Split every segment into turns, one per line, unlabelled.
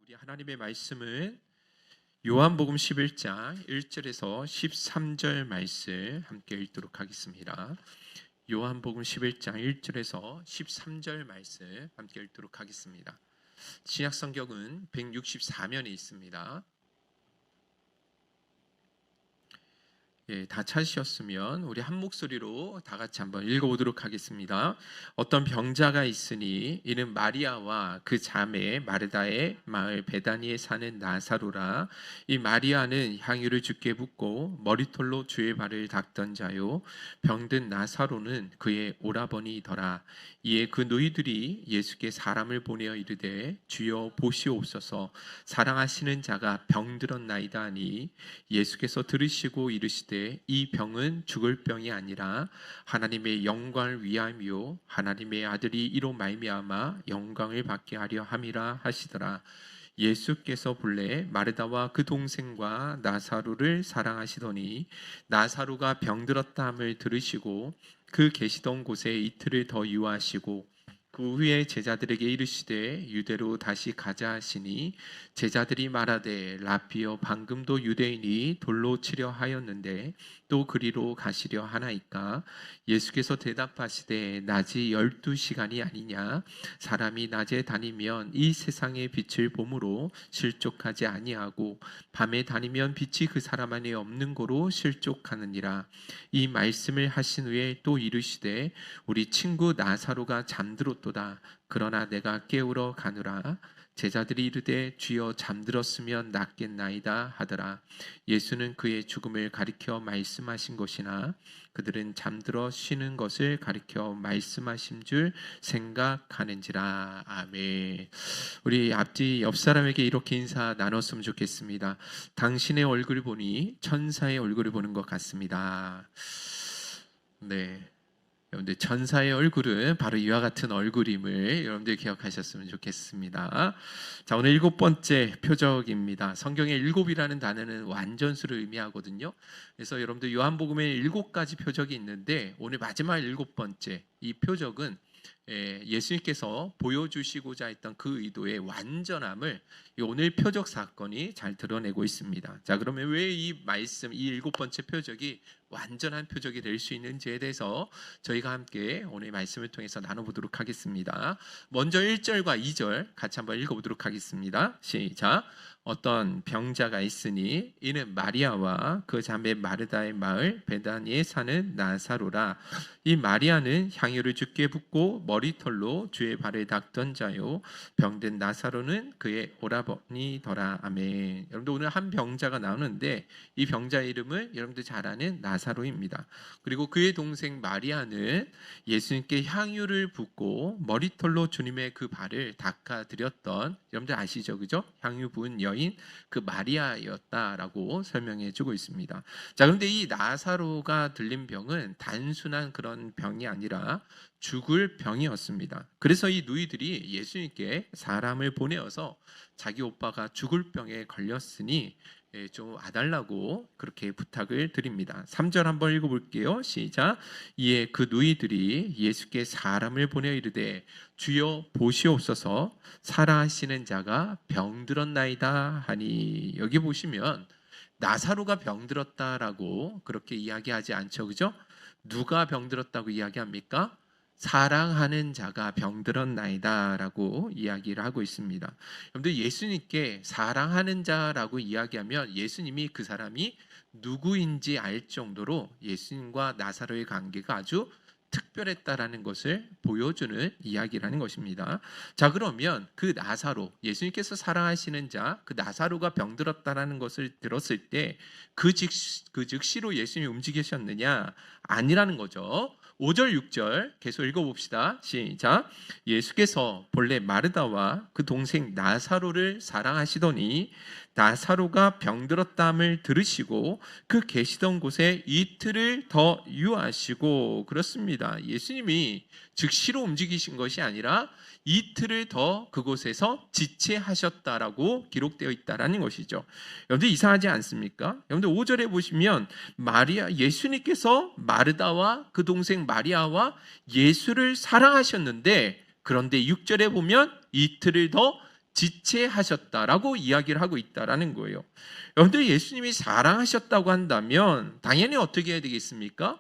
우리 하나님의 말씀은 요한복음 11장 1절에서 13절 말씀 함께 읽도록 하겠습니다. 요한복음 11장 1절에서 13절 말씀 함께 읽도록 하겠습니다. 신약 성경은 164면에 있습니다. 다 찾으셨으면 우리 한 목소리로 다 같이 한번 읽어보도록 하겠습니다. 어떤 병자가 있으니 이는 마리아와 그 자매 마르다의 마을 베다니에 사는 나사로라. 이 마리아는 향유를 주께 붓고 머리털로 주의 발을 닦던 자요, 병든 나사로는 그의 오라버니더라. 이에 그 너희들이 예수께 사람을 보내어 이르되 주여 보시옵소서, 사랑하시는 자가 병들었나이다 하니 예수께서 들으시고 이르시되 이 병은 죽을 병이 아니라 하나님의 영광을 위함이요 하나님의 아들이 이로 말미암아 영광을 받게 하려 함이라 하시더라. 예수께서 본래 마르다와 그 동생과 나사로를 사랑하시더니 나사로가 병들었다 함을 들으시고 그 계시던 곳에 이틀을 더 유하시고 그 후에 제자들에게 이르시되 유대로 다시 가자 하시니 제자들이 말하되 라피여, 방금도 유대인이 돌로 치려 하였는데 또 그리로 가시려 하나이까? 예수께서 대답하시되 낮이 12시간이 아니냐? 사람이 낮에 다니면 이 세상의 빛을 보므로 실족하지 아니하고 밤에 다니면 빛이 그 사람 안에 없는 고로 실족하느니라. 이 말씀을 하신 후에 또 이르시되 우리 친구 나사로가 잠들었도다. 그러나 내가 깨우러 가누라. 제자들이 이르되 주여 잠들었으면 낫겠나이다 하더라. 예수는 그의 죽음을 가리켜 말씀하신 것이나 그들은 잠들어 쉬는 것을 가리켜 말씀하신 줄 생각하는지라. 아멘. 우리 앞뒤 옆 사람에게 이렇게 인사 나눴으면 좋겠습니다. 당신의 얼굴을 보니 천사의 얼굴을 보는 것 같습니다. 네. 여러분들, 천사의 얼굴은 바로 이와 같은 얼굴임을 여러분들 기억하셨으면 좋겠습니다. 자, 오늘 7번째 표적입니다. 성경의 7이라는 단어는 완전수를 의미하거든요. 그래서 여러분들 요한복음에 7가지 표적이 있는데 오늘 마지막 7번째 이 표적은 예수님께서 보여주시고자 했던 그 의도의 완전함을 오늘 표적 사건이 잘 드러내고 있습니다. 자, 그러면 왜 이 말씀, 이 7번째 표적이 완전한 표적이 될 수 있는지에 대해서 저희가 함께 오늘 말씀을 통해서 나눠보도록 하겠습니다. 먼저 1절과 2절 같이 한번 읽어보도록 하겠습니다. 시작. 어떤 병자가 있으니 이는 마리아와 그 자매 마르다의 마을 베다니에 사는 나사로라. 이 마리아는 향유를 주께 붓고 머리털로 주의 발을 닦던 자요, 병든 나사로는 그의 오라버니더라. 아멘. 여러분들, 오늘 한 병자가 나오는데 이 병자 이름은 여러분들 잘 아는 나사로입니다. 그리고 그의 동생 마리아는 예수님께 향유를 붓고 머리털로 주님의 그 발을 닦아드렸던, 여러분들 아시죠? 그죠? 향유 부은 여인 그 마리아였다라고 설명해 주고 있습니다. 자, 그런데 이 나사로가 들린 병은 단순한 그런 병이 아니라 죽을 병이었습니다. 그래서 이 누이들이 예수님께 사람을 보내어서 자기 오빠가 죽을 병에 걸렸으니 좀 와달라고 그렇게 부탁을 드립니다. 3절 한번 읽어볼게요. 시작. 이에 그 누이들이 예수께 사람을 보내어 이르되 주여 보시옵소서, 살아하시는 자가 병들었나이다 하니. 여기 보시면 나사로가 병들었다라고 그렇게 이야기하지 않죠, 그죠? 누가 병들었다고 이야기합니까? 사랑하는 자가 병들었나이다 라고 이야기를 하고 있습니다. 여러분들, 예수님께 사랑하는 자라고 이야기하면 예수님이 그 사람이 누구인지 알 정도로 예수님과 나사로의 관계가 아주 특별했다라는 것을 보여주는 이야기라는 것입니다. 자, 그러면 그 나사로, 예수님께서 사랑하시는 자, 그 나사로가 병들었다라는 것을 들었을 때 그 즉시로 예수님이 움직이셨느냐? 아니라는 거죠. 5절 6절 계속 읽어봅시다. 시작. 예수께서 본래 마르다와 그 동생 나사로를 사랑하시더니 나사로가 병들었다함을 들으시고 그 계시던 곳에 이틀을 더 유하시고. 그렇습니다. 예수님이 즉시로 움직이신 것이 아니라 이틀을 더 그곳에서 지체하셨다라고 기록되어 있다라는 것이죠. 여러분들, 이상하지 않습니까? 여러분들, 5절에 보시면 예수님께서 마르다와 그 동생 마리아와 예수를 사랑하셨는데, 그런데 6절에 보면 이틀을 더 지체하셨다라고 이야기를 하고 있다라는 거예요. 여러분들 예수님이 사랑하셨다고 한다면 당연히 어떻게 해야 되겠습니까?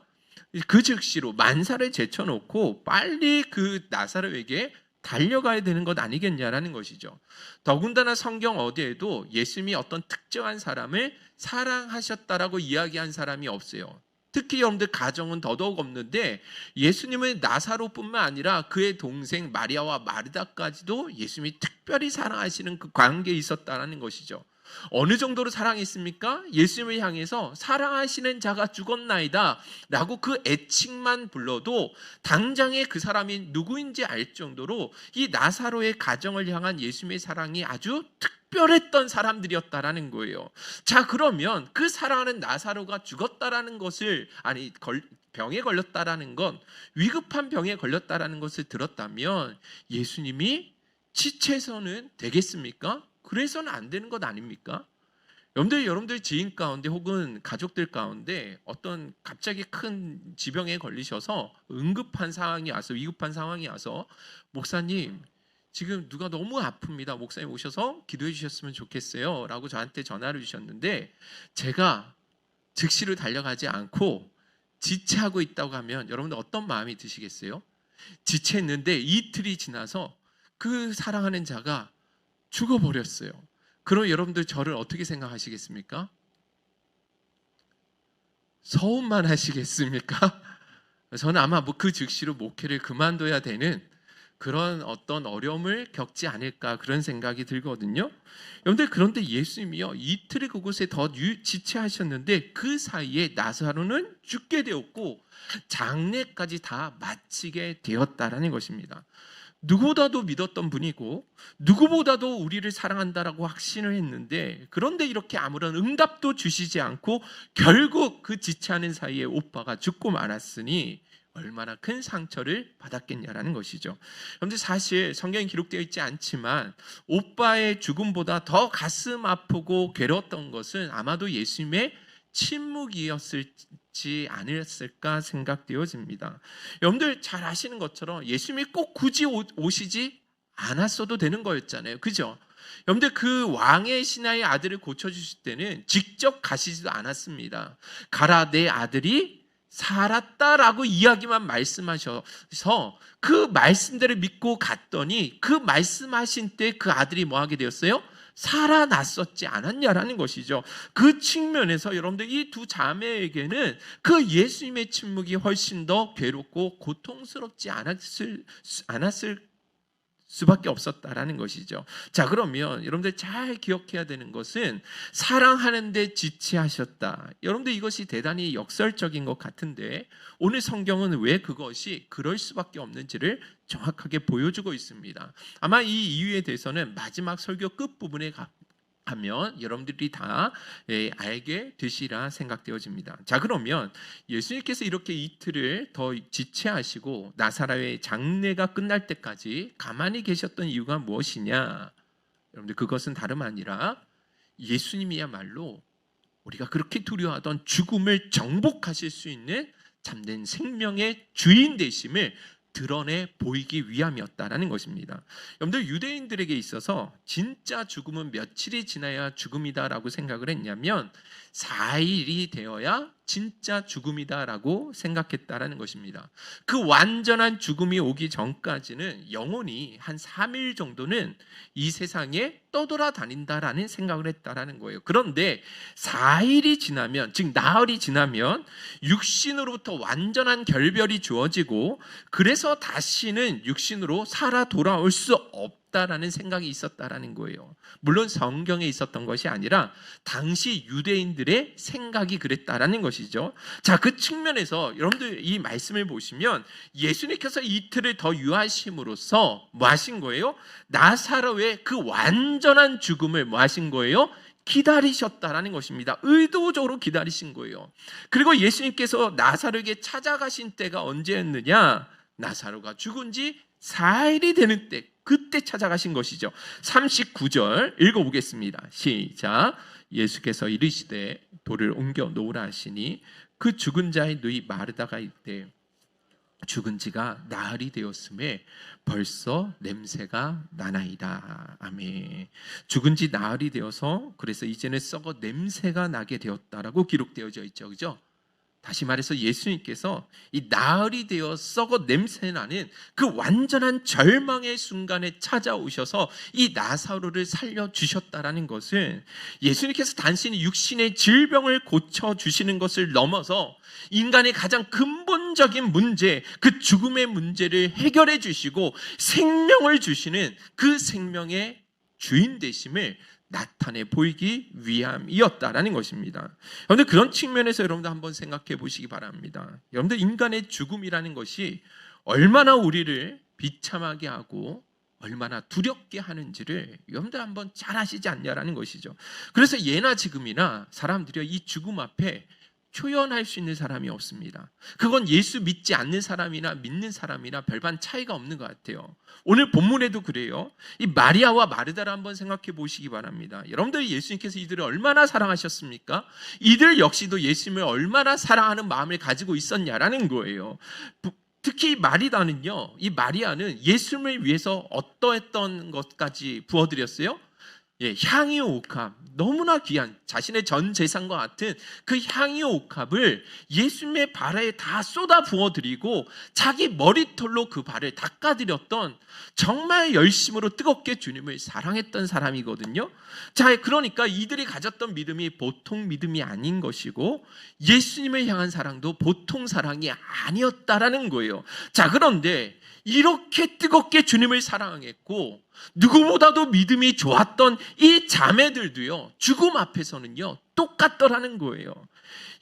그 즉시로 만사를 제쳐놓고 빨리 그 나사로에게 달려가야 되는 것 아니겠냐라는 것이죠. 더군다나 성경 어디에도 예수님이 어떤 특정한 사람을 사랑하셨다라고 이야기한 사람이 없어요. 특히 여러분들 가정은 더더욱 없는데 예수님은 나사로뿐만 아니라 그의 동생 마리아와 마르다까지도 예수님이 특별히 사랑하시는 그 관계에 있었다는 것이죠. 어느 정도로 사랑했습니까? 예수님을 향해서 사랑하시는 자가 죽었나이다 라고 그 애칭만 불러도 당장에 그 사람이 누구인지 알 정도로 이 나사로의 가정을 향한 예수님의 사랑이 아주 특별했던 사람들이었다라는 거예요. 자, 그러면 그 사랑하는 나사로가 죽었다라는 것을 병에 걸렸다라는 건 위급한 병에 걸렸다라는 것을 들었다면 예수님이 지체해서는 되겠습니까? 그래서는 안 되는 것 아닙니까? 여러분들 지인 가운데 혹은 가족들 가운데 어떤 갑자기 큰 지병에 걸리셔서 응급한 상황이 와서 위급한 상황이 와서 목사님 지금 누가 너무 아픕니다. 목사님 오셔서 기도해 주셨으면 좋겠어요 라고 저한테 전화를 주셨는데 제가 즉시로 달려가지 않고 지체하고 있다고 하면 여러분들 어떤 마음이 드시겠어요? 지체했는데 이틀이 지나서 그 사랑하는 자가 죽어버렸어요. 그럼 여러분들 저를 어떻게 생각하시겠습니까? 서운만 하시겠습니까? 저는 아마 그 즉시로 목회를 그만둬야 되는 그런 어떤 어려움을 겪지 않을까 그런 생각이 들거든요. 여러분들 그런데 예수님이요 이틀을 그곳에 더 지체하셨는데 그 사이에 나사로는 죽게 되었고 장례까지 다 마치게 되었다라는 것입니다. 누구보다도 믿었던 분이고 누구보다도 우리를 사랑한다라고 확신을 했는데 그런데 이렇게 아무런 응답도 주시지 않고 결국 그 지체하는 사이에 오빠가 죽고 말았으니 얼마나 큰 상처를 받았겠냐라는 것이죠. 그런데 사실 성경에 기록되어 있지 않지만 오빠의 죽음보다 더 가슴 아프고 괴로웠던 것은 아마도 예수님의 침묵이었을지 않았을까 생각되어집니다. 여러분들 잘 아시는 것처럼 예수님이 꼭 굳이 오시지 않았어도 되는 거였잖아요. 그죠? 여러분들 그 왕의 신하의 아들을 고쳐주실 때는 직접 가시지도 않았습니다. 가라 내 아들이 살았다라고 이야기만 말씀하셔서 그 말씀대로 믿고 갔더니 그 말씀하신 때 그 아들이 뭐 하게 되었어요? 살아났었지 않았냐라는 것이죠. 그 측면에서 여러분들 이 두 자매에게는 그 예수님의 침묵이 훨씬 더 괴롭고 고통스럽지 않았을 수밖에 없었다라는 것이죠. 자, 그러면 여러분들 잘 기억해야 되는 것은 사랑하는데 지체하셨다. 여러분들 이것이 대단히 역설적인 것 같은데 오늘 성경은 왜 그것이 그럴 수밖에 없는지를 정확하게 보여주고 있습니다. 아마 이 이유에 대해서는 마지막 설교 끝부분에 하면 여러분들이 다 알게 되시라 생각되어집니다. 자, 그러면 예수님께서 이렇게 이틀을 더 지체하시고 나사로의 장례가 끝날 때까지 가만히 계셨던 이유가 무엇이냐? 여러분들 그것은 다름 아니라 예수님이야말로 우리가 그렇게 두려워하던 죽음을 정복하실 수 있는 참된 생명의 주인 되심을 드러내 보이기 위함이었다라는 것입니다. 여러분들 유대인들에게 있어서 진짜 죽음은 며칠이 지나야 죽음이다라고 생각을 했냐면 4일이 되어야 진짜 죽음이다라고 생각했다라는 것입니다. 그 완전한 죽음이 오기 전까지는 영혼이 한 3일 정도는 이 세상에 떠돌아다닌다라는 생각을 했다라는 거예요. 그런데 4일이 지나면, 즉 나흘이 지나면 육신으로부터 완전한 결별이 주어지고 그래서 다시는 육신으로 살아 돌아올 수 없다라는 생각이 있었다라는 거예요. 물론 성경에 있었던 것이 아니라 당시 유대인들의 생각이 그랬다라는 것이죠. 자, 그 측면에서 여러분들 이 말씀을 보시면 예수님께서 이틀을 더 유하심으로써 뭐 하신 거예요? 나사로의 그 완전한 죽음을 뭐 하신 거예요? 기다리셨다라는 것입니다. 의도적으로 기다리신 거예요. 그리고 예수님께서 나사로에게 찾아가신 때가 언제였느냐? 나사로가 죽은 지 4일이 되는 때, 그때 찾아가신 것이죠. 39절 읽어보겠습니다. 시작. 예수께서 이르시되 돌을 옮겨 놓으라 하시니 그 죽은 자의 누이 마르다가 이르되 죽은 지가 나흘이 되었음에 벌써 냄새가 나나이다. 아멘. 죽은 지 나흘이 되어서 그래서 이제는 썩어 냄새가 나게 되었다라고 기록되어져 있죠. 그죠? 다시 말해서 예수님께서 이 나흘이 되어 썩어 냄새나는 그 완전한 절망의 순간에 찾아오셔서 이 나사로를 살려주셨다라는 것은 예수님께서 단순히 육신의 질병을 고쳐주시는 것을 넘어서 인간의 가장 근본적인 문제, 그 죽음의 문제를 해결해 주시고 생명을 주시는 그 생명의 주인 되심을 나타내 보이기 위함이었다라는 것입니다. 여러분들 그런 측면에서 여러분들 한번 생각해 보시기 바랍니다. 여러분들 인간의 죽음이라는 것이 얼마나 우리를 비참하게 하고 얼마나 두렵게 하는지를 여러분들 한번 잘 아시지 않냐라는 것이죠. 그래서 예나 지금이나 사람들이 이 죽음 앞에 표현할 수 있는 사람이 없습니다. 그건 예수 믿지 않는 사람이나 믿는 사람이나 별반 차이가 없는 것 같아요. 오늘 본문에도 그래요. 이 마리아와 마르다를 한번 생각해 보시기 바랍니다. 여러분들 예수님께서 이들을 얼마나 사랑하셨습니까? 이들 역시도 예수님을 얼마나 사랑하는 마음을 가지고 있었냐라는 거예요. 특히 마리다는요, 이 마리아는 예수님을 위해서 어떠했던 것까지 부어드렸어요? 향유 옥합, 너무나 귀한 자신의 전 재산과 같은 그 향유 옥합을 예수님의 발에 다 쏟아 부어드리고 자기 머리털로 그 발을 닦아드렸던 정말 열심으로 뜨겁게 주님을 사랑했던 사람이거든요. 자, 그러니까 이들이 가졌던 믿음이 보통 믿음이 아닌 것이고 예수님을 향한 사랑도 보통 사랑이 아니었다라는 거예요. 자, 그런데 이렇게 뜨겁게 주님을 사랑했고 누구보다도 믿음이 좋았던 이 자매들도요, 죽음 앞에서는요 똑같더라는 거예요.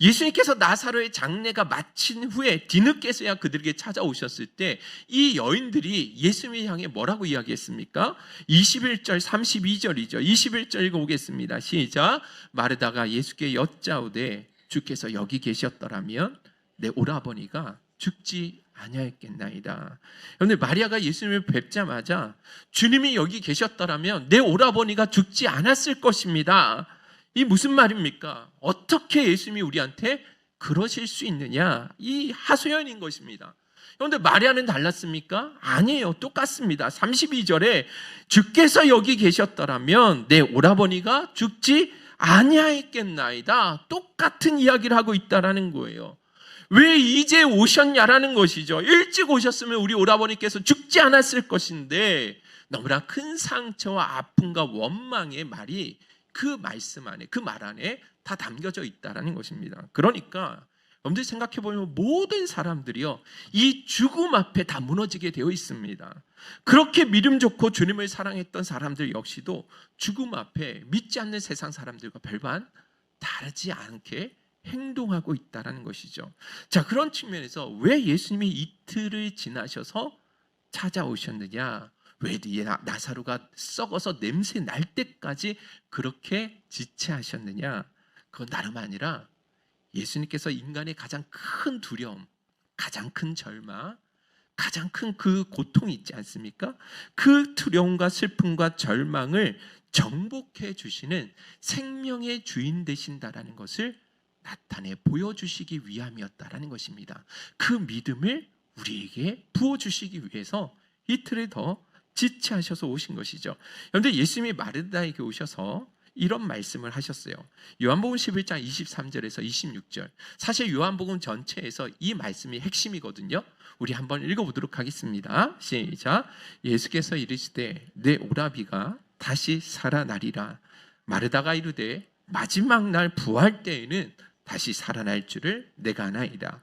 예수님께서 나사로의 장례가 마친 후에 뒤늦게서야 그들에게 찾아오셨을 때 이 여인들이 예수님을 향해 뭐라고 이야기했습니까? 21절 32절이죠 21절 읽어보겠습니다. 시작. 마르다가 예수께 여짜오되 주께서 여기 계셨더라면 내 오라버니가 죽지 아니하였겠나이다. 그런데 마리아가 예수님을 뵙자마자 주님이 여기 계셨더라면 내 오라버니가 죽지 않았을 것입니다. 이 무슨 말입니까? 어떻게 예수님이 우리한테 그러실 수 있느냐? 이 하소연인 것입니다. 그런데 마리아는 달랐습니까? 아니에요. 똑같습니다. 32절에 주께서 여기 계셨더라면 내 오라버니가 죽지 아니하였겠나이다. 똑같은 이야기를 하고 있다라는 거예요. 왜 이제 오셨냐라는 것이죠. 일찍 오셨으면 우리 오라버니께서 죽지 않았을 것인데 너무나 큰 상처와 아픔과 원망의 말이 그 말씀 안에, 그 말 안에 다 담겨져 있다라는 것입니다. 그러니까 여러분들 생각해 보면 모든 사람들이요 이 죽음 앞에 다 무너지게 되어 있습니다. 그렇게 믿음 좋고 주님을 사랑했던 사람들 역시도 죽음 앞에 믿지 않는 세상 사람들과 별반 다르지 않게 행동하고 있다라는 것이죠. 자, 그런 측면에서 왜 예수님이 이틀을 지나셔서 찾아오셨느냐? 왜 나사로가 썩어서 냄새 날 때까지 그렇게 지체하셨느냐? 그건 다름 아니라 예수님께서 인간의 가장 큰 두려움, 가장 큰 절망, 가장 큰 그 고통이 있지 않습니까? 그 두려움과 슬픔과 절망을 정복해 주시는 생명의 주인 되신다라는 것을 나타내 보여주시기 위함이었다라는 것입니다. 그 믿음을 우리에게 부어주시기 위해서 이틀을 더 지체하셔서 오신 것이죠. 그런데 예수님이 마르다에게 오셔서 이런 말씀을 하셨어요. 요한복음 11장 23절에서 26절. 사실 요한복음 전체에서 이 말씀이 핵심이거든요. 우리 한번 읽어보도록 하겠습니다. 시작. 예수께서 이르시되 내 오라비가 다시 살아나리라. 마르다가 이르되 마지막 날 부활 때에는 다시 살아날 줄을 내가 아나이다.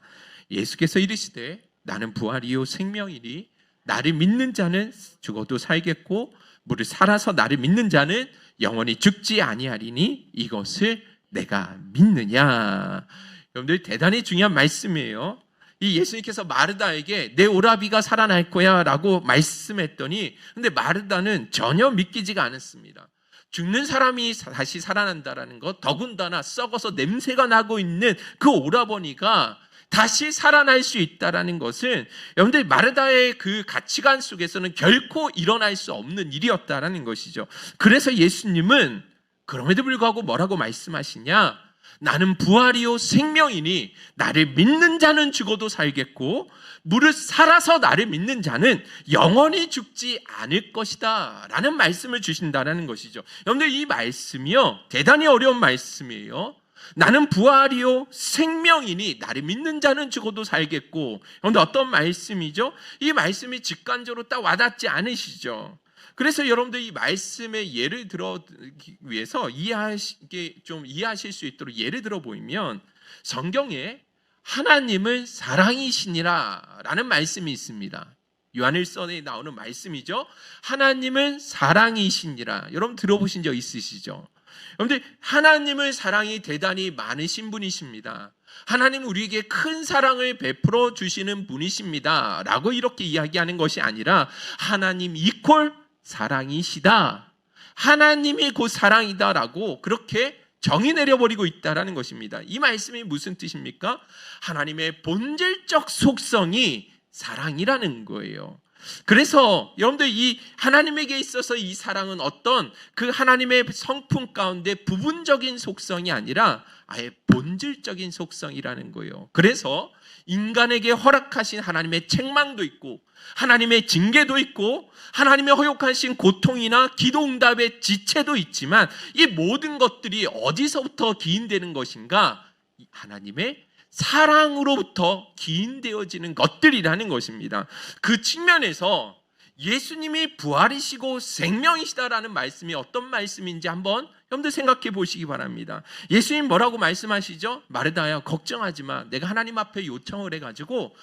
예수께서 이르시되 나는 부활이요 생명이니 나를 믿는 자는 죽어도 살겠고 무릇 살아서 나를 믿는 자는 영원히 죽지 아니하리니 이것을 내가 믿느냐. 여러분들 대단히 중요한 말씀이에요. 이 예수님께서 마르다에게 내 오라비가 살아날 거야 라고 말씀했더니 근데 마르다는 전혀 믿기지가 않았습니다. 죽는 사람이 다시 살아난다라는 것, 더군다나 썩어서 냄새가 나고 있는 그 오라버니가 다시 살아날 수 있다라는 것은 여러분들 마르다의 그 가치관 속에서는 결코 일어날 수 없는 일이었다라는 것이죠. 그래서 예수님은 그럼에도 불구하고 뭐라고 말씀하시냐? 나는 부활이요 생명이니 나를 믿는 자는 죽어도 살겠고 무릇 살아서 나를 믿는 자는 영원히 죽지 않을 것이다 라는 말씀을 주신다는 것이죠. 여러분들, 이 말씀이요 대단히 어려운 말씀이에요. 나는 부활이요 생명이니 나를 믿는 자는 죽어도 살겠고. 여러분들, 어떤 말씀이죠? 이 말씀이 직관적으로 딱 와닿지 않으시죠? 그래서 여러분들, 이 말씀의 예를 들어기 위해서 이해하실 수 있도록 예를 들어 보이면, 성경에 하나님은 사랑이시니라 라는 말씀이 있습니다. 요한일서에 나오는 말씀이죠. 하나님은 사랑이시니라. 여러분 들어보신 적 있으시죠? 여러분들, 하나님의 사랑이 대단히 많으신 분이십니다. 하나님은 우리에게 큰 사랑을 베풀어 주시는 분이십니다 라고 이렇게 이야기하는 것이 아니라, 하나님 이퀄 사랑이시다, 하나님이 곧 사랑이다 라고 그렇게 정의 내려버리고 있다라는 것입니다. 이 말씀이 무슨 뜻입니까? 하나님의 본질적 속성이 사랑이라는 거예요. 그래서 여러분들, 이 하나님에게 있어서 이 사랑은 어떤 그 하나님의 성품 가운데 부분적인 속성이 아니라 아예 본질적인 속성이라는 거예요. 그래서 인간에게 허락하신 하나님의 책망도 있고, 하나님의 징계도 있고, 하나님의 허용하신 고통이나 기도응답의 지체도 있지만, 이 모든 것들이 어디서부터 기인되는 것인가? 하나님의 사랑으로부터 기인되어지는 것들이라는 것입니다. 그 측면에서 예수님이 부활이시고 생명이시다라는 말씀이 어떤 말씀인지 한번 여러분들 생각해 보시기 바랍니다. 예수님 뭐라고 말씀하시죠? 마르다야, 걱정하지 마. 내가 하나님 앞에 요청을 해가지고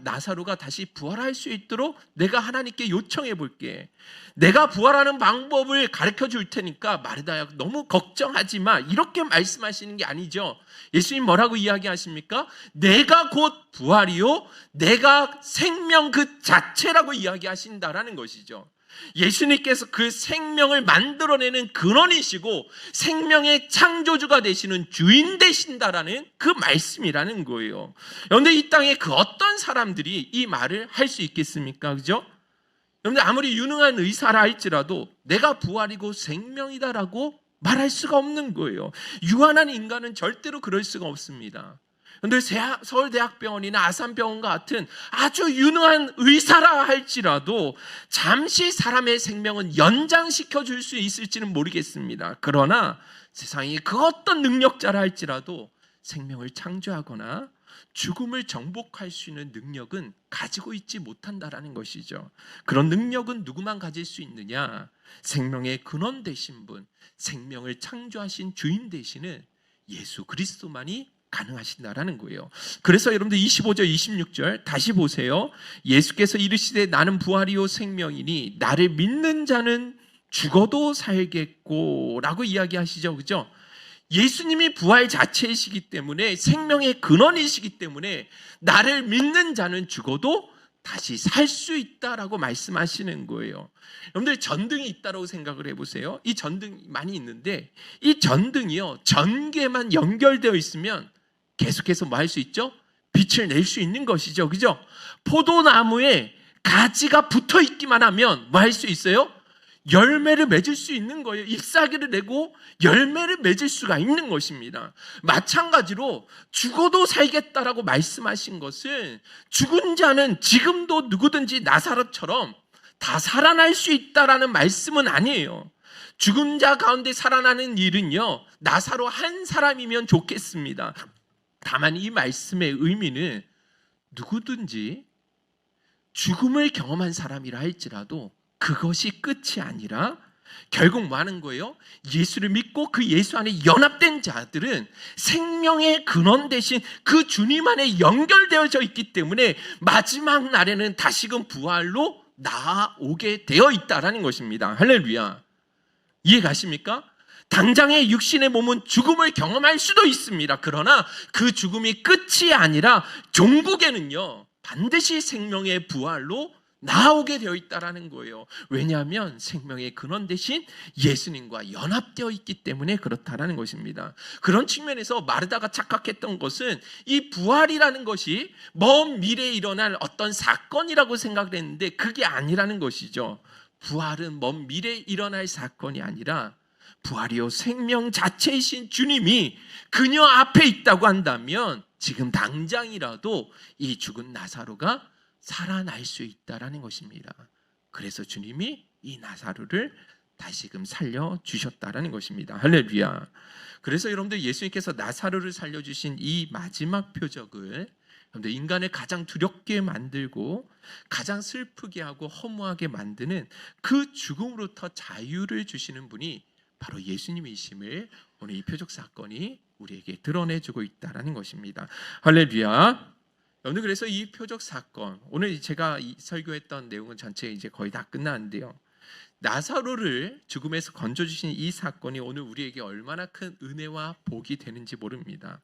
나사로가 다시 부활할 수 있도록 내가 하나님께 요청해 볼게. 내가 부활하는 방법을 가르쳐 줄 테니까 마르다야, 너무 걱정하지 마. 이렇게 말씀하시는 게 아니죠. 예수님 뭐라고 이야기하십니까? 내가 곧 부활이요 내가 생명 그 자체라고 이야기하신다라는 것이죠. 예수님께서 그 생명을 만들어내는 근원이시고 생명의 창조주가 되시는 주인 되신다라는 그 말씀이라는 거예요. 그런데 이 땅에 그 어떤 사람들이 이 말을 할 수 있겠습니까? 그죠? 여러분들, 아무리 유능한 의사라 할지라도 내가 부활이고 생명이다라고 말할 수가 없는 거예요. 유한한 인간은 절대로 그럴 수가 없습니다. 그런데 서울대학병원이나 아산병원과 같은 아주 유능한 의사라 할지라도 잠시 사람의 생명은 연장시켜 줄 수 있을지는 모르겠습니다. 그러나 세상에 그 어떤 능력자라 할지라도 생명을 창조하거나 죽음을 정복할 수 있는 능력은 가지고 있지 못한다라는 것이죠. 그런 능력은 누구만 가질 수 있느냐? 생명의 근원 되신 분, 생명을 창조하신 주인 되시는 예수 그리스도만이 가능하신다라는 거예요. 그래서 여러분들 25절 26절 다시 보세요. 예수께서 이르시되 나는 부활이요 생명이니 나를 믿는 자는 죽어도 살겠고 라고 이야기하시죠. 그죠? 예수님이 부활 자체이시기 때문에, 생명의 근원이시기 때문에 나를 믿는 자는 죽어도 다시 살 수 있다라고 말씀하시는 거예요. 여러분들, 전등이 있다라고 생각을 해보세요. 이 전등이 많이 있는데 이 전등이요 전기에만 연결되어 있으면 계속해서 뭐 할 수 있죠? 빛을 낼 수 있는 것이죠. 그죠? 포도나무에 가지가 붙어 있기만 하면 뭐 할 수 있어요? 열매를 맺을 수 있는 거예요. 잎사귀를 내고 열매를 맺을 수가 있는 것입니다. 마찬가지로 죽어도 살겠다라고 말씀하신 것은 죽은 자는 지금도 누구든지 나사로처럼 다 살아날 수 있다라는 말씀은 아니에요. 죽은 자 가운데 살아나는 일은요 나사로 한 사람이면 좋겠습니다. 다만 이 말씀의 의미는 누구든지 죽음을 경험한 사람이라 할지라도 그것이 끝이 아니라 결국 뭐 하는 거예요? 예수를 믿고 그 예수 안에 연합된 자들은 생명의 근원 대신 그 주님 안에 연결되어져 있기 때문에 마지막 날에는 다시금 부활로 나아오게 되어 있다라는 것입니다. 할렐루야. 이해 가십니까? 당장의 육신의 몸은 죽음을 경험할 수도 있습니다. 그러나 그 죽음이 끝이 아니라 종국에는요 반드시 생명의 부활로 나오게 되어 있다라는 거예요. 왜냐하면 생명의 근원 대신 예수님과 연합되어 있기 때문에 그렇다라는 것입니다. 그런 측면에서 마르다가 착각했던 것은 이 부활이라는 것이 먼 미래에 일어날 어떤 사건이라고 생각을 했는데 그게 아니라는 것이죠. 부활은 먼 미래에 일어날 사건이 아니라 부활이요 생명 자체이신 주님이 그녀 앞에 있다고 한다면 지금 당장이라도 이 죽은 나사로가 살아날 수 있다라는 것입니다. 그래서 주님이 이 나사로를 다시금 살려주셨다라는 것입니다. 할렐루야. 그래서 여러분들 예수님께서 나사로를 살려주신 이 마지막 표적을 여러분들 인간을 가장 두렵게 만들고 가장 슬프게 하고 허무하게 만드는 그 죽음으로부터 자유를 주시는 분이 바로 예수님이심을 오늘 이 표적 사건이 우리에게 드러내주고 있다는 것입니다. 할렐루야. 여러분들 그래서 이 표적 사건 오늘 제가 설교했던 내용은 전체 이제 거의 다 끝났는데요. 나사로를 죽음에서 건져주신 이 사건이 오늘 우리에게 얼마나 큰 은혜와 복이 되는지 모릅니다.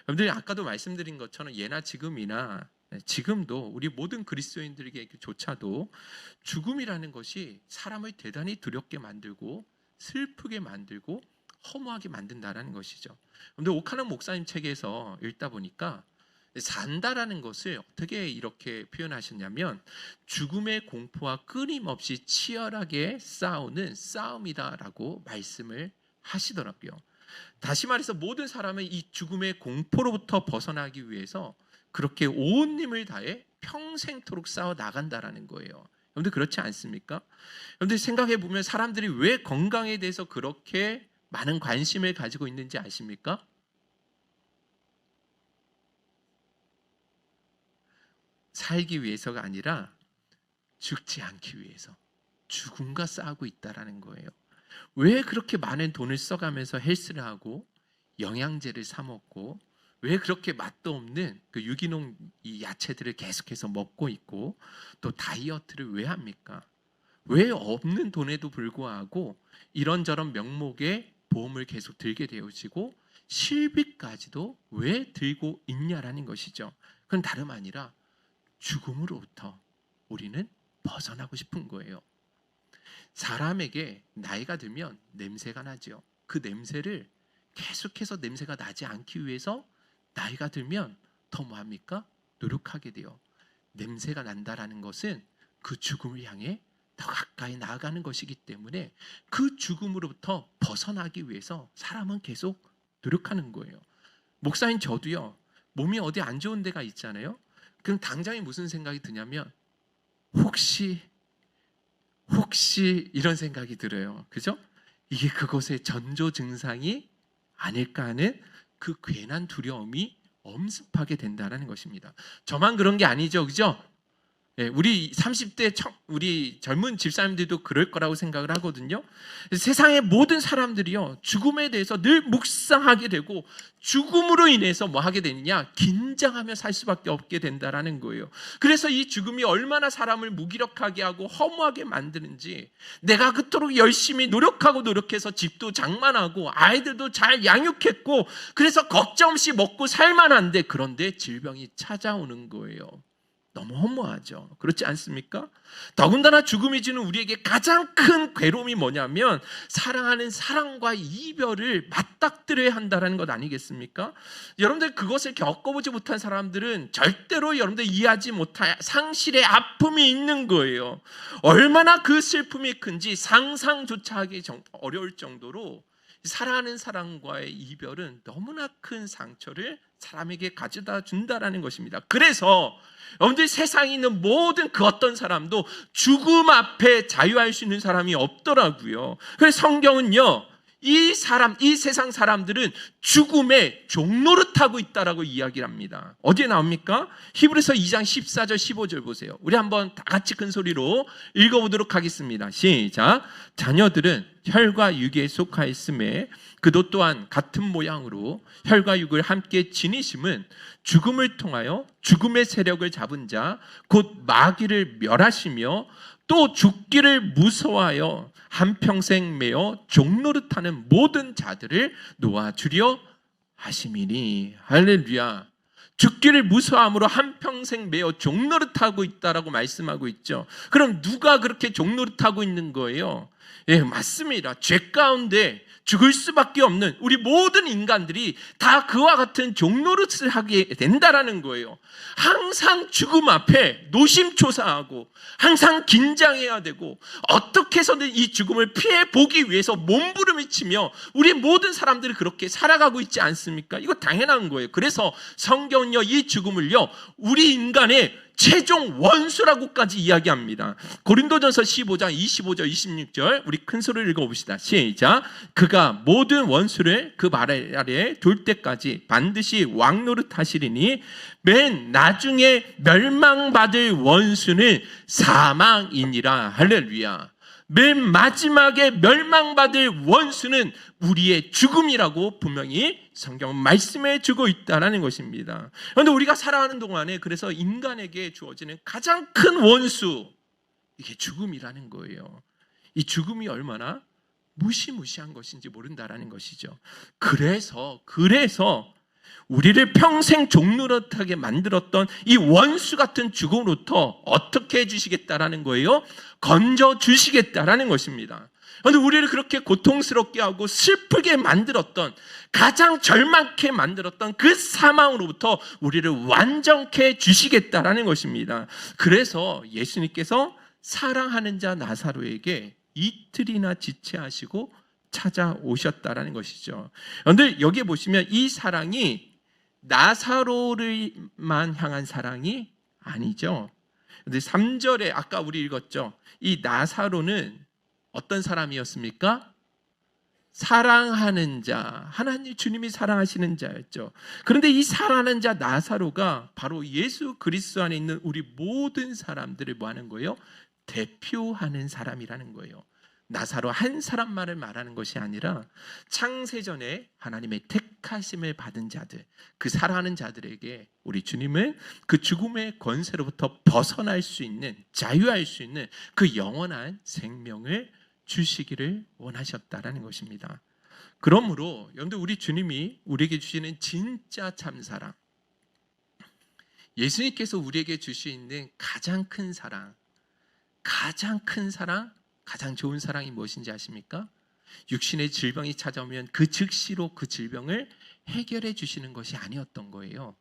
여러분들 아까도 말씀드린 것처럼 예나 지금이나 지금도 우리 모든 그리스도인들에게조차도 죽음이라는 것이 사람을 대단히 두렵게 만들고 슬프게 만들고 허무하게 만든다라는 것이죠. 근데 오카노 목사님 책에서 읽다 보니까 산다라는 것을 어떻게 이렇게 표현하셨냐면 죽음의 공포와 끊임없이 치열하게 싸우는 싸움이다라고 말씀을 하시더라고요. 다시 말해서 모든 사람은 이 죽음의 공포로부터 벗어나기 위해서 그렇게 온 힘을 다해 평생토록 싸워 나간다라는 거예요. 여러분들 그렇지 않습니까? 여러분들 생각해 보면 사람들이 왜 건강에 대해서 그렇게 많은 관심을 가지고 있는지 아십니까? 살기 위해서가 아니라 죽지 않기 위해서 죽음과 싸우고 있다라는 거예요. 왜 그렇게 많은 돈을 써가면서 헬스를 하고 영양제를 사 먹고 왜 그렇게 맛도 없는 그 유기농 이 야채들을 계속해서 먹고 있고 또 다이어트를 왜 합니까? 왜 없는 돈에도 불구하고 이런저런 명목의 보험을 계속 들게 되어지고 실비까지도 왜 들고 있냐라는 것이죠. 그건 다름 아니라 죽음으로부터 우리는 벗어나고 싶은 거예요. 사람에게 나이가 들면 냄새가 나죠. 그 냄새를 계속해서 냄새가 나지 않기 위해서 나이가 들면 더 뭐합니까? 노력하게 돼요. 냄새가 난다라는 것은 그 죽음을 향해 더 가까이 나아가는 것이기 때문에 그 죽음으로부터 벗어나기 위해서 사람은 계속 노력하는 거예요. 목사님 저도요. 몸이 어디 안 좋은 데가 있잖아요. 그럼 당장에 무슨 생각이 드냐면 혹시 이런 생각이 들어요. 그죠? 이게 그것의 전조 증상이 아닐까 하는 그 괜한 두려움이 엄습하게 된다는 것입니다. 저만 그런 게 아니죠. 그죠? 우리 30대 우리 젊은 집사님들도 그럴 거라고 생각을 하거든요. 세상의 모든 사람들이요 죽음에 대해서 늘 묵상하게 되고 죽음으로 인해서 뭐 하게 되느냐 긴장하며 살 수밖에 없게 된다라는 거예요. 그래서 이 죽음이 얼마나 사람을 무기력하게 하고 허무하게 만드는지 내가 그토록 열심히 노력해서 집도 장만하고 아이들도 잘 양육했고 그래서 걱정 없이 먹고 살만한데 그런데 질병이 찾아오는 거예요. 너무 허무하죠. 그렇지 않습니까? 더군다나 죽음이 주는 우리에게 가장 큰 괴로움이 뭐냐면 사랑하는 사랑과 이별을 맞닥뜨려야 한다는 것 아니겠습니까? 여러분들 그것을 겪어보지 못한 사람들은 절대로 여러분들 이해하지 못할 상실의 아픔이 있는 거예요. 얼마나 그 슬픔이 큰지 상상조차 하기 어려울 정도로 사랑하는 사람과의 이별은 너무나 큰 상처를 사람에게 가져다 준다라는 것입니다. 그래서 여러분들 세상에 있는 모든 그 어떤 사람도 죽음 앞에 자유할 수 있는 사람이 없더라고요. 그래서 성경은요, 이 세상 사람들은 죽음의 종노릇하고 있다라고 이야기를 합니다. 어디에 나옵니까? 히브리서 2장 14절 15절 보세요. 우리 한번 다 같이 큰 소리로 읽어보도록 하겠습니다. 시작. 자녀들은 혈과 육에 속하였음에 그도 또한 같은 모양으로 혈과 육을 함께 지니심은 죽음을 통하여 죽음의 세력을 잡은 자 곧 마귀를 멸하시며 또 죽기를 무서워하여 한평생 매어 종노릇하는 모든 자들을 놓아주려 하심이니. 할렐루야. 죽기를 무서워함으로 한평생 매어 종노릇하고 있다라고 말씀하고 있죠. 그럼 누가 그렇게 종노릇하고 있는 거예요? 예, 맞습니다. 죄 가운데 죽을 수밖에 없는 우리 모든 인간들이 다 그와 같은 종노릇을 하게 된다라는 거예요. 항상 죽음 앞에 노심초사하고 항상 긴장해야 되고 어떻게 해서든 이 죽음을 피해 보기 위해서 몸부림치며 우리 모든 사람들이 그렇게 살아가고 있지 않습니까? 이거 당연한 거예요. 그래서 성경은요, 이 죽음을요, 우리 인간의 최종 원수라고까지 이야기합니다. 고린도전서 15장 25절 26절 우리 큰 소리를 읽어봅시다. 시작. 그가 모든 원수를 그 발 아래에 둘 때까지 반드시 왕노릇 하시리니 맨 나중에 멸망받을 원수는 사망이니라. 할렐루야. 맨 마지막에 멸망받을 원수는 우리의 죽음이라고 분명히 성경은 말씀해 주고 있다는 것입니다. 그런데 우리가 살아가는 동안에 그래서 인간에게 주어지는 가장 큰 원수, 이게 죽음이라는 거예요. 이 죽음이 얼마나 무시무시한 것인지 모른다라는 것이죠. 그래서 우리를 평생 종노릇하게 만들었던 이 원수 같은 죽음으로부터 어떻게 해주시겠다라는 거예요? 건져 주시겠다라는 것입니다. 그런데 우리를 그렇게 고통스럽게 하고 슬프게 만들었던, 가장 절망케 만들었던 그 사망으로부터 우리를 완전케 주시겠다라는 것입니다. 그래서 예수님께서 사랑하는 자 나사로에게 이틀이나 지체하시고 찾아오셨다라는 것이죠. 그런데 여기에 보시면 이 사랑이 나사로를만 향한 사랑이 아니죠. 근데 3절에 아까 우리 읽었죠. 이 나사로는 어떤 사람이었습니까? 사랑하는 자, 하나님 주님이 사랑하시는 자였죠. 그런데 이 사랑하는 자 나사로가 바로 예수 그리스도 안에 있는 우리 모든 사람들을 뭐 하는 거예요? 대표하는 사람이라는 거예요. 나사로 한 사람만을 말하는 것이 아니라 창세전에 하나님의 택하심을 받은 자들, 그 사랑하는 자들에게 우리 주님은 그 죽음의 권세로부터 벗어날 수 있는, 자유할 수 있는 그 영원한 생명을 주시기를 원하셨다라는 것입니다. 그러므로 여러분들, 우리 주님이 우리에게 주시는 진짜 참사랑, 예수님께서 우리에게 주시는 가장 큰 사랑, 가장 좋은 사랑이 무엇인지 아십니까? 육신의 질병이 찾아오면 그 즉시로 그 질병을 해결해 주시는 것이 아니었던 거예요.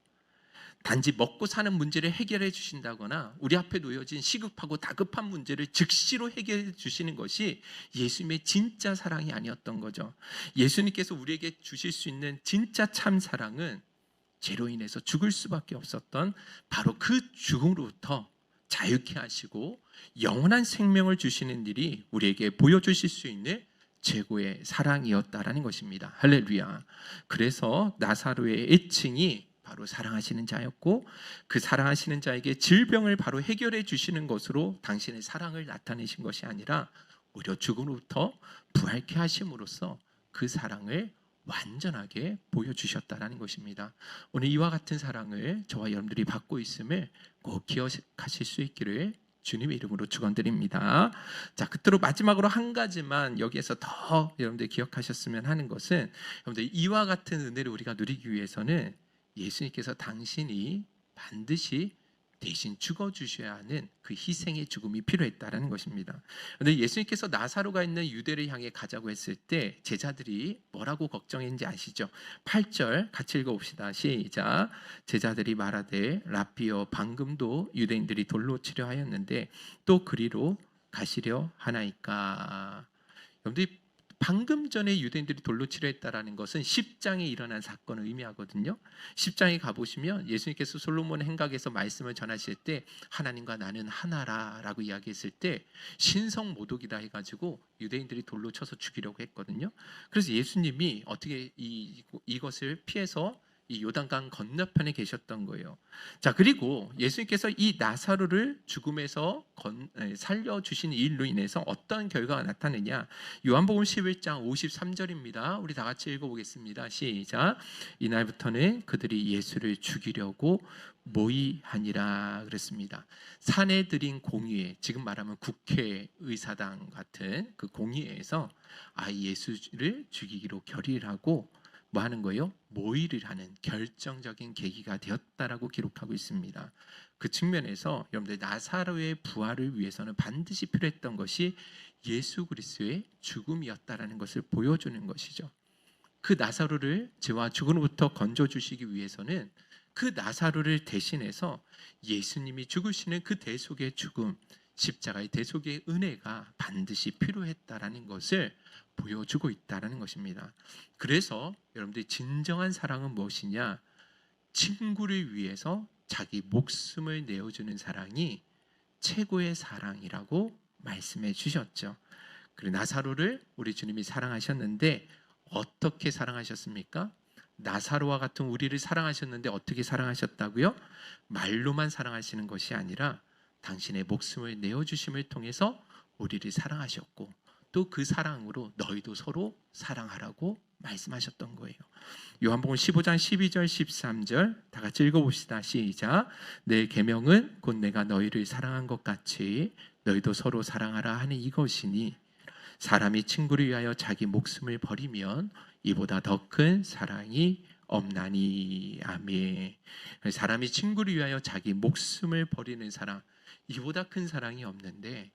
단지 먹고 사는 문제를 해결해 주신다거나 우리 앞에 놓여진 시급하고 다급한 문제를 즉시로 해결해 주시는 것이 예수님의 진짜 사랑이 아니었던 거죠. 예수님께서 우리에게 주실 수 있는 진짜 참 사랑은 죄로 인해서 죽을 수밖에 없었던 바로 그 죽음으로부터 자유케 하시고 영원한 생명을 주시는 일이 우리에게 보여주실 수 있는 최고의 사랑이었다라는 것입니다. 할렐루야. 그래서 나사로의 애칭이 바로 사랑하시는 자였고, 그 사랑하시는 자에게 질병을 바로 해결해 주시는 것으로 당신의 사랑을 나타내신 것이 아니라 오히려 죽음으로부터 부활케 하심으로써 그 사랑을 완전하게 보여주셨다라는 것입니다. 오늘 이와 같은 사랑을 저와 여러분들이 받고 있음을 꼭 기억하실 수 있기를 주님의 이름으로 축원드립니다. 자, 끝으로 마지막으로 한 가지만 여기에서 더 여러분들이 기억하셨으면 하는 것은, 여러분들 이와 같은 은혜를 우리가 누리기 위해서는 예수님께서 당신이 반드시 대신 죽어주셔야 하는 그 희생의 죽음이 필요했다라는 것입니다. 그런데 예수님께서 나사로가 있는 유대를 향해 가자고 했을 때 제자들이 뭐라고 걱정했는지 아시죠? 8절 같이 읽어봅시다. 시작. 제자들이 말하되 라삐여, 방금도 유대인들이 돌로 치려 하였는데 또 그리로 가시려 하나이까. 여러분들이 방금 전에 유대인들이 돌로 치려 했다라는 것은 10장에 일어난 사건을 의미하거든요. 10장에 가보시면 예수님께서 솔로몬 행각에서 말씀을 전하실 때 하나님과 나는 하나라라고 이야기했을 때 신성모독이다 해가지고 유대인들이 돌로 쳐서 죽이려고 했거든요. 그래서 예수님이 어떻게 이것을 피해서 이 요단강 건너편에 계셨던 거예요. 자, 그리고 예수님께서 이 나사로를 죽음에서 살려주신 일로 인해서 어떤 결과가 나타내냐? 요한복음 11장 53절입니다. 우리 다 같이 읽어보겠습니다. 시작. 이날부터는 그들이 예수를 죽이려고 모의하니라 그랬습니다. 산에 들인 공의회, 지금 말하면 국회의사당 같은 그 공의회에서 예수를 죽이기로 결의하고 뭐 하는 거예요? 모의를 하는 결정적인 계기가 되었다라고 기록하고 있습니다. 그 측면에서 여러분들 나사로의 부활을 위해서는 반드시 필요했던 것이 예수 그리스도의 죽음이었다라는 것을 보여주는 것이죠. 그 나사로를 죄와 죽음으로부터 건져주시기 위해서는 그 나사로를 대신해서 예수님이 죽으시는 그 대속의 죽음, 십자가의 대속의 은혜가 반드시 필요했다라는 것을 보여주고 있다라는 것입니다. 그래서 여러분들이 진정한 사랑은 무엇이냐? 친구를 위해서 자기 목숨을 내어주는 사랑이 최고의 사랑이라고 말씀해 주셨죠. 그리고 나사로를 우리 주님이 사랑하셨는데 어떻게 사랑하셨습니까? 나사로와 같은 우리를 사랑하셨는데 어떻게 사랑하셨다고요? 말로만 사랑하시는 것이 아니라 당신의 목숨을 내어주심을 통해서 우리를 사랑하셨고 또 그 사랑으로 너희도 서로 사랑하라고 말씀하셨던 거예요. 요한복음 15장 12절 13절 다 같이 읽어봅시다. 시작. 내 계명은 곧 내가 너희를 사랑한 것 같이 너희도 서로 사랑하라 하는 이것이니 사람이 친구를 위하여 자기 목숨을 버리면 이보다 더 큰 사랑이 없나니. 아멘. 사람이 친구를 위하여 자기 목숨을 버리는 사랑, 이보다 큰 사랑이 없는데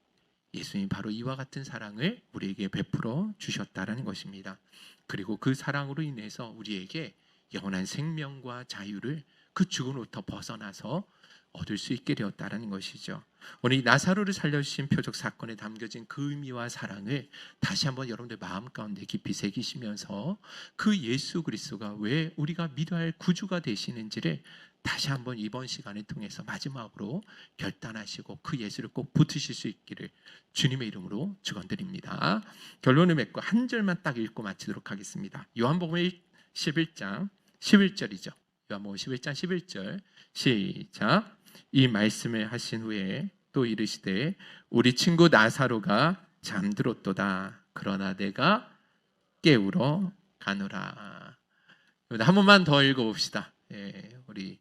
예수님 바로 이와 같은 사랑을 우리에게 베풀어 주셨다라는 것입니다. 그리고 그 사랑으로 인해서 우리에게 영원한 생명과 자유를 그 죽음으로부터 벗어나서 얻을 수 있게 되었다라는 것이죠. 오늘 이 나사로를 살려주신 표적 사건에 담겨진 그 의미와 사랑을 다시 한번 여러분들 마음 가운데 깊이 새기시면서 그 예수 그리스도가 왜 우리가 믿어야 할 구주가 되시는지를 다시 한번 이번 시간을 통해서 마지막으로 결단하시고 그 예수를 꼭 붙으실 수 있기를 주님의 이름으로 축원드립니다. 결론을 맺고 한 절만 딱 읽고 마치도록 하겠습니다. 요한복음 11장 11절이죠. 요한복음 11장 11절 시작. 이 말씀을 하신 후에 또 이르시되 우리 친구 나사로가 잠들었도다. 그러나 내가 깨우러 가노라. 한 번만 더 읽어봅시다. 우리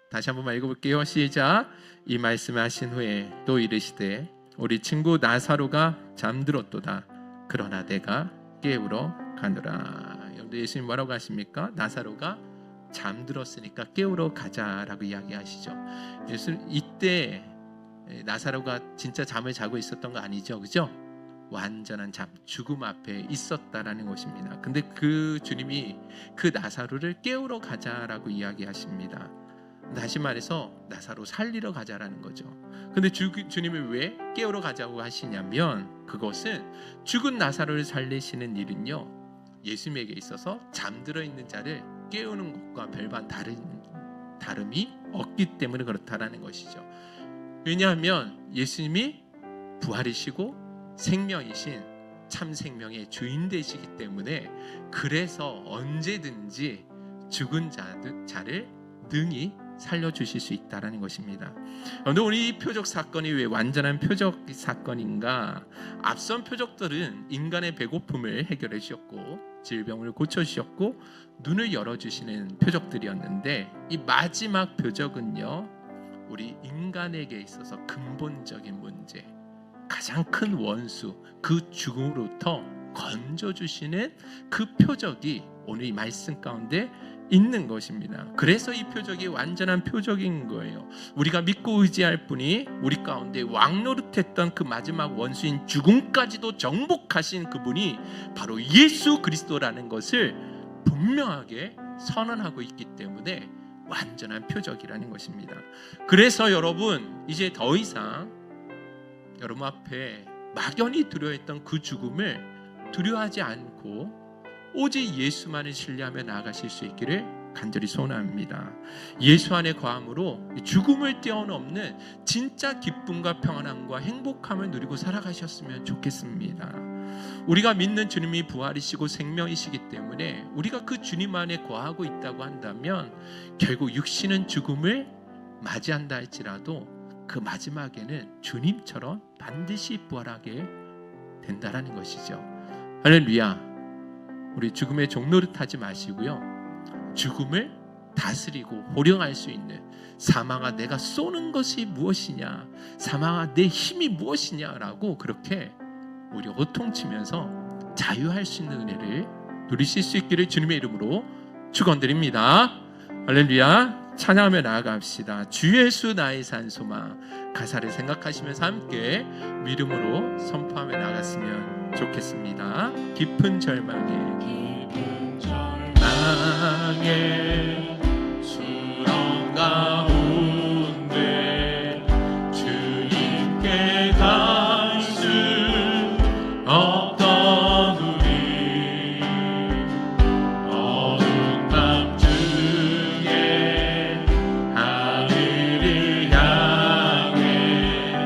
다시 한 번만 읽어볼게요. 시작. 이 말씀을 하신 후에 또 이르시되 우리 친구 나사로가 잠들었도다. 그러나 내가 깨우러 가노라. 여러분들 예수님 뭐라고 하십니까? 나사로가 잠들었으니까 깨우러 가자라고 이야기하시죠. 예수 이때 나사로가 진짜 잠을 자고 있었던 거 아니죠, 그죠? 완전한 잠, 죽음 앞에 있었다라는 것입니다. 근데 그 주님이 그 나사로를 깨우러 가자라고 이야기하십니다. 다시 말해서 나사로 살리러 가자라는 거죠. 근데 주님이 왜 깨우러 가자고 하시냐면 그것은 죽은 나사로를 살리시는 일은요, 예수님에게 있어서 잠들어 있는 자를 깨우는 것과 별반 다름이 없기 때문에 그렇다라는 것이죠. 왜냐하면 예수님이 부활이시고 생명이신 참 생명의 주인 되시기 때문에 그래서 언제든지 죽은 자를 능히 살려주실 수 있다는 것입니다. 그런데 오늘 이 표적 사건이 왜 완전한 표적 사건인가? 앞선 표적들은 인간의 배고픔을 해결해 주셨고 질병을 고쳐주셨고 눈을 열어주시는 표적들이었는데 이 마지막 표적은요, 우리 인간에게 있어서 근본적인 문제, 가장 큰 원수, 그 죽음으로부터 건져주시는 그 표적이 오늘 이 말씀 가운데 있는 것입니다. 그래서 이 표적이 완전한 표적인 거예요. 우리가 믿고 의지할 분이 우리 가운데 왕노릇했던 그 마지막 원수인 죽음까지도 정복하신 그분이 바로 예수 그리스도라는 것을 분명하게 선언하고 있기 때문에 완전한 표적이라는 것입니다. 그래서 여러분 이제 더 이상 여러분 앞에 막연히 두려워했던 그 죽음을 두려워하지 않고 오직 예수만을 신뢰하며 나아가실 수 있기를 간절히 소원합니다. 예수 안에 거함으로 죽음을 뛰어넘는 진짜 기쁨과 평안함과 행복함을 누리고 살아가셨으면 좋겠습니다. 우리가 믿는 주님이 부활이시고 생명이시기 때문에 우리가 그 주님 안에 거하고 있다고 한다면 결국 육신은 죽음을 맞이한다 할지라도 그 마지막에는 주님처럼 반드시 부활하게 된다라는 것이죠. 할렐루야. 우리 죽음의 종노릇하지 마시고요, 죽음을 다스리고 호령할 수 있는, 사망아 내가 쏘는 것이 무엇이냐, 사망아 내 힘이 무엇이냐라고 그렇게 우리 호통치면서 자유할 수 있는 은혜를 누리실 수 있기를 주님의 이름으로 축원드립니다. 할렐루야. 찬양하며 나아갑시다. 주 예수 나의 산 소망, 가사를 생각하시면서 함께 믿음으로 선포하며 나갔으면 좋겠습니다. 깊은 절망에 수렁 가운데 주님께 갈 수 없던 우리, 어두운 밤 중에 하늘을 향해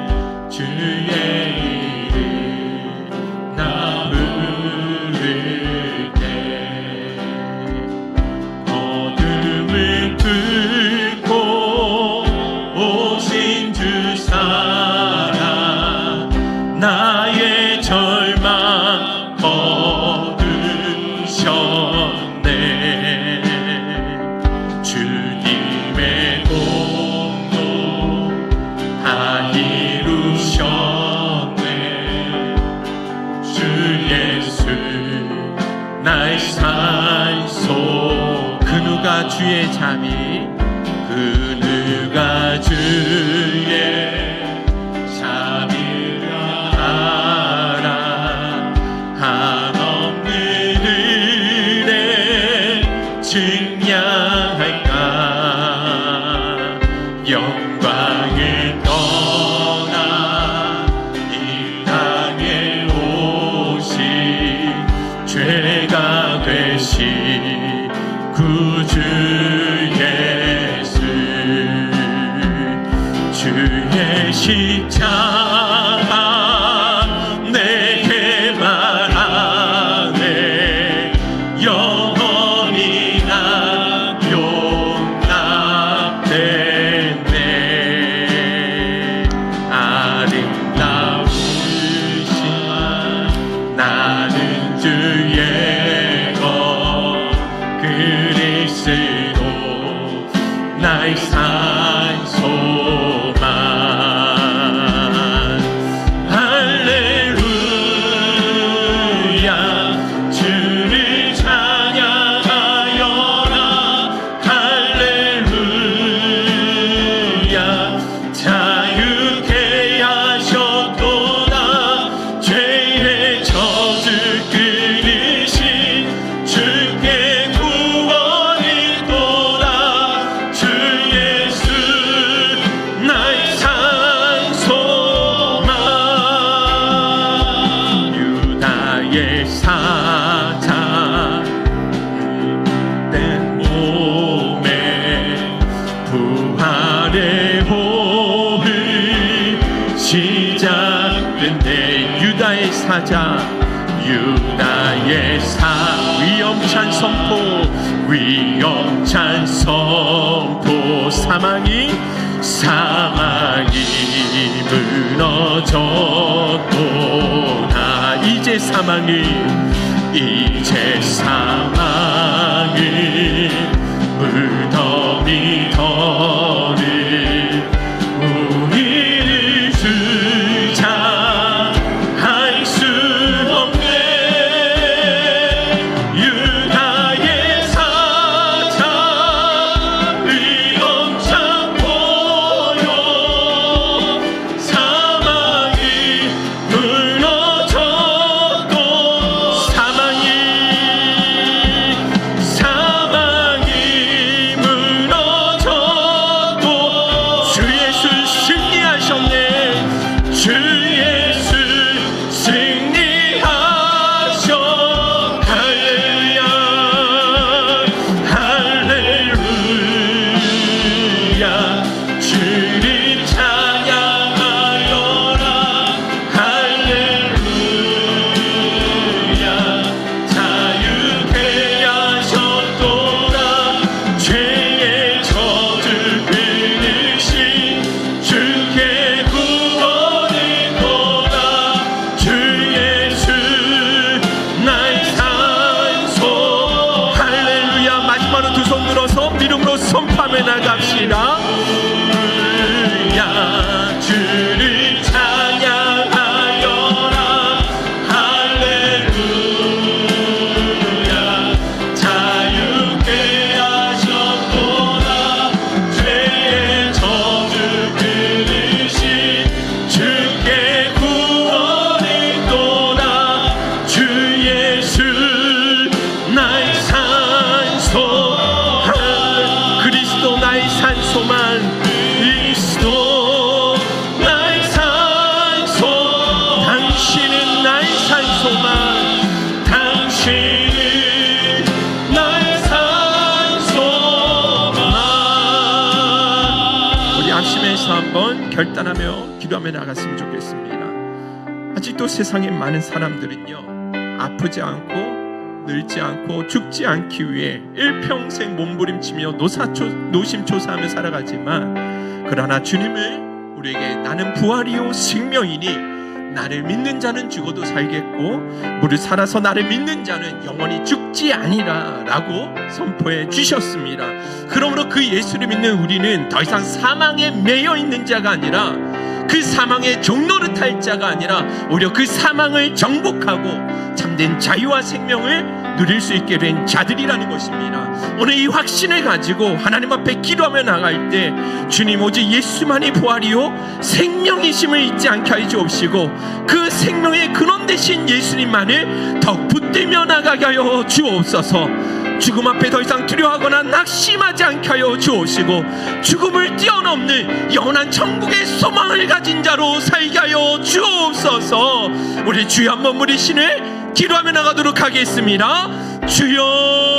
주의 이름 나 부를 때, 어둠을 뚫고 오신 주 사랑, 나의 절망 거두셨네. 주님의 공로 다 이루셨네. 주 예수 나의 산소, 그 누가 주의 잠이, 그 누가 주의 잠이라 알아. 한없는 은혜 증량할까. 영광을 떠나 이 땅에 오신 죄가 되신 구주 예수, 주의 십자가 내게 말하네. 영원히 나 용납됐네. 아름다우신 나는 주의 것 그리스도 나의 산 소망. 할렐루야 주를 찬양하여라. 할렐루야 자유케 하셨도다. 죄의 저주 끊으신 주께 구원이 도다. 주 예수 나의 산 소망. 유다의 사자 내 몸에 부활의 호흡 시작됐네. 유다의 사자, 유다의 위엄찬 선포, 위엄찬 선포. 사망이 무너졌도다. 이제 사망이 무덤이 더는 우리를 주장할 수 없네. 유다의 사자 위엄찬 보여. 사망이 무너졌고, 사망이 결단하며 기도하며 나갔으면 좋겠습니다. 아직도 세상에 많은 사람들은요, 아프지 않고 늙지 않고 죽지 않기 위해 일평생 몸부림치며 노심초사하며 살아가지만, 그러나 주님을 우리에게 나는 부활이요 생명이니 나를 믿는 자는 죽어도 살겠고 무릇 살아서 나를 믿는 자는 영원히 죽지 아니라 라고 선포해 주셨습니다. 그러므로 그 예수를 믿는 우리는 더 이상 사망에 매여 있는 자가 아니라, 그 사망의 종로를 탈 자가 아니라 오히려 그 사망을 정복하고 참된 자유와 생명을 누릴 수 있게 된 자들이라는 것입니다. 오늘 이 확신을 가지고 하나님 앞에 기도하며 나갈 때 주님 오직 예수만이 부활이요 생명이심을 잊지 않게 하여 주옵시고, 그 생명의 근원 되신 예수님만을 더욱 붙들며 나가게 하여 주옵소서. 죽음 앞에 더 이상 두려워하거나 낙심하지 않게 하여 주옵시고, 죽음을 뛰어넘는 영원한 천국의 소망을 가진 자로 살게 하여 주옵소서. 우리 주여 한번 부르시네 기도하며 나가도록 하겠습니다. 주여